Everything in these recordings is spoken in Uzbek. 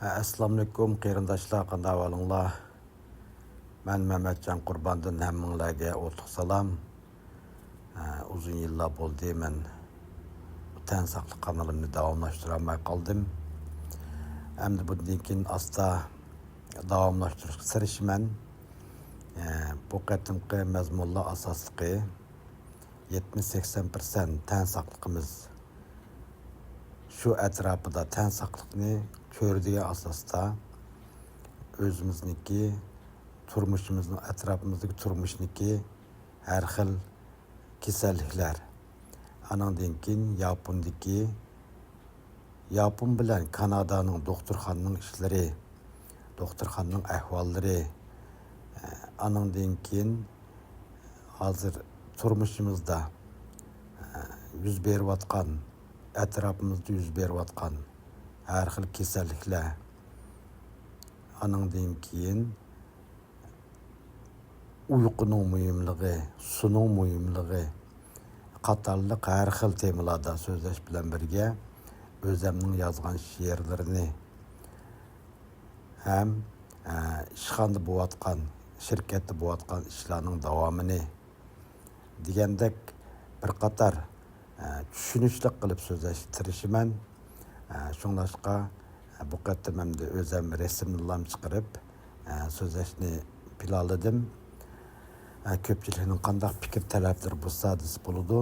Assalamu alaikum qarindoshlar, qanday ahvolinglar? Men Mehmetcan Qurbandan hammanglarga o'tliq salom. Uzun yillar bo'ldi men tan saqliq kanalimni davomlashtirib qoldim. Endi bundan keyin asta davomlashtirishga tirishman. Bu qatimqi mazmunlar asosliqi 70-80% tan saqliqimiz shu atrofida tan saqliqni ko'radigan asosda o'zimizniki turmushimizni atrofimizdagi turmushniki har xil kasalliklar. Anandan keyin Yapon bilan Kanadaning doktorxonaning ishlari, doktorxonaning ahvollari, anandan keyin hozir turmushimizda yuz berayotgan, atrofimizda yuz berayotgan har xil kasalliklar. Anandan keyin uyquning muhimligi, suning muhimligi qatorliq har xil temalarda so'zlash bilan birga o'zimning yozgan she'rlarini ham ishxonada bo'layotgan, shirkatda bo'layotgan ishlarning davomini degandek bir qator tushunishli qilib so'zlashga tirishaman. Shunlashqa bu qatim hamda o'zim rasmlarni chiqarib so'zlashni planladim. Ko'pchilikning qanday fikr talablari bo'lsa desa bo'ladi.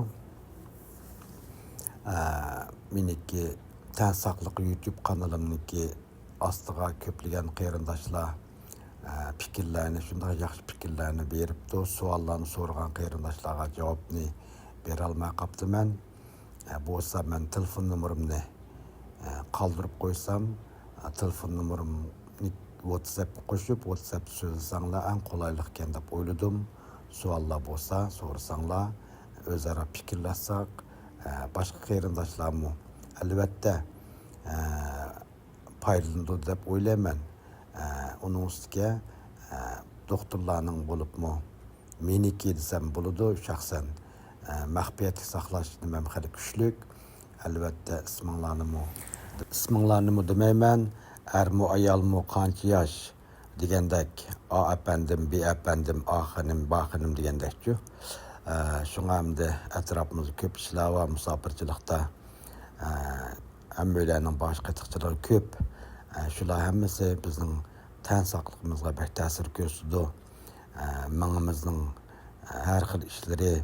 Meniki tan saqliq YouTube kanalimniki ostiga ko'plagan qarindoshlar fikrlarni, shunday yaxshi fikrlarni beribdi. Savollarni so'ragan qarindoshlarga javobni bera olmay qolibman. Bo'lsa men telefon nomerimni qoldirib qo'ysam, telefon nomerimni WhatsApp qo'shib, WhatsApp so'zlasanglar eng qulaylik ekan deb o'yladim. Savollar bo'lsa so'rasanglar, o'zaro fikrlashsak, boshqa qarindoshlarmi albatta foydalanadi deb o'ylayman. Uning ustiga doktorlarning bo'libmi meniki desam bo'ladi, shaxsan maxfiyatni saqlashni men xali kuchlik. Albatta isminglarni demayman, ermi ayolmi qancha yosh degandek, a apandim, b apandim, a xonim, ba xonim degandekchu. Shunga hamda atrofimizda ko'p ishlar va musofirchilikda hammalarning boshqa qiziqchiligi ko'p. Shular hammasi bizning tan saqligimizga bek ta'sir ko'rsatdi. Mingimizning har xil ishlari,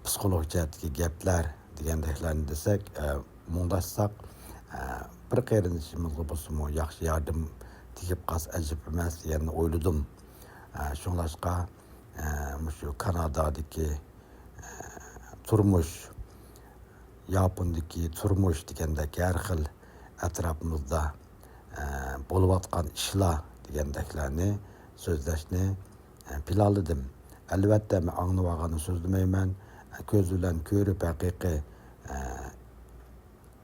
psixolog jihatdagi gaplar degandeklarni desak, mundashsak, bir qarindoshimizga bo'lsa-mu yaxshi yardım tegib qolsa ajib emas deganni o'yladim. Shunlashqa shu Kanadadagi turmush, Yapondagi turmush degandek har xil atrofimizda bo'layotgan ishlar degandeklarni so'zlashni planladim. Albatta men anglamaganni so'zlamayman. Ko'z bilan ko'rib haqiqiy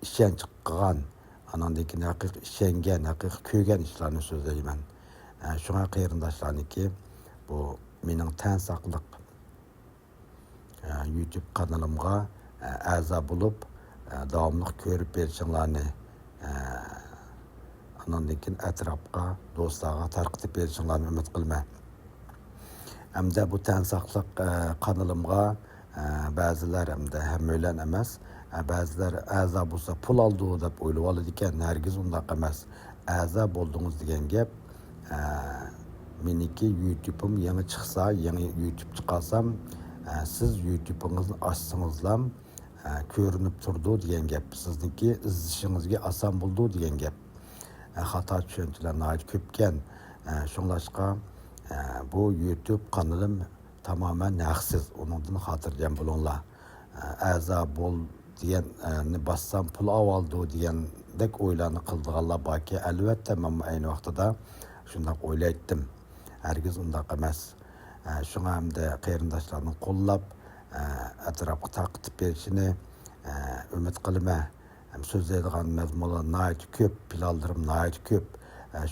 ishonch qilgan, anandan keyin haqiqiy ishongan, haqiqiy ko'rgan ishlarni so'zlayman. Shunga qarindoshlarniki bu mening tan saqliq YouTube kanalimga a'zo bo'lib davomli ko'rib berishinglarni, anandan keyin atrofga, do'stlarga tarqatib berishinglarni umid qilaman. Hamda bu tan saqliq kanalimga ba'zilar hamda hammalar emas, ba'zilar a'zo bo'lsa pul oldi deb o'ylab oladi ekan. Hargiz undaq emas. A'zo bo'ldingiz degan gap meniki YouTube'im yangi chiqsa, yangi YouTube chiqarsam, siz YouTube'ingizni ochsangizlar ko'rinib turdi degan gap. Sizniki izlashingizga oson bo'ldi degan gap. Xato tushunchalar nihoyat ko'pkan. Shunlashqa bu YouTube kanalim tamamen haqsiz. Onundan xotirjam bo'linglar. A'zo bo'l deganni bassam pul oldi degandek o'ylarni qildiganlar borki, albatta men ayni vaqtida shunday o'ylaydim. Hargiz undaq emas. Shunga hamda qarindoshlarning qo'llab atrofga tarqatib berishini umid qilaman. So'zlaydigan mazmunlar nihoyat ko'p, planlarim nihoyat ko'p.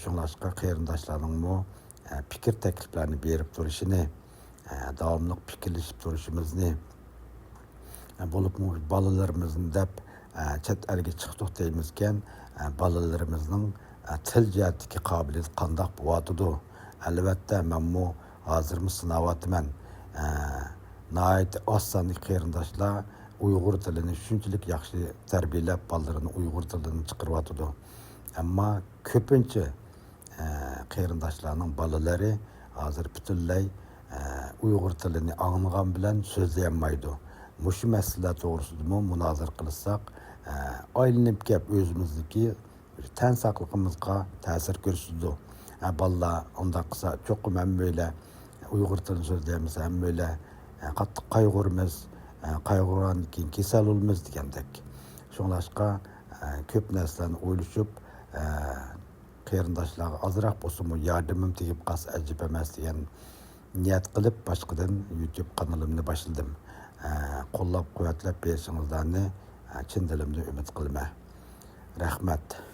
Shunlashqa qarindoshlarning fikr takliflarini berib turishini, davomli fikrlashib turishimizni, bo'lib bolalarimizni deb chet elga chiqdik deymizkan, bolalarimizning til jihatdagi qobiliyat qandoq bo'lyotidi. Albatta menmu hozirmi sinavyapman. Nihoyat oz sonli qarindoshlar Uyg'ur tilini shunchalik yaxshi tarbiyalab bolalarini Uyg'ur tilini chiqaryotidi. Ammo ko'pincha qarindoshlarning bolalari hozir butunlay Uyg'ur tilini anglagan bilan so'zlayolmaydi. Mushu masala to'g'risida munozara qilsak, aylanib kelib o'zimizniki tan saqligimizga ta'sir ko'rsatdi. Balla unda qilsa cho'qim ham böyle Uyg'ur tilini so'zlaymiz, ham böyle qattiq qayg'urmiz, qayg'urgan keyin kasal bo'lamiz degandek. Shunlashqa ko'p narsalarni o'ylashib, qarindoshlarga ozroq bo'lsa-mu yordamim tegib qolsa ajib emas degan niyat qilib boshqadan YouTube kanalimni boshladim. Qo'llab-quvvatlab berishingizni chin dilimdan umid qilaman. Rahmat.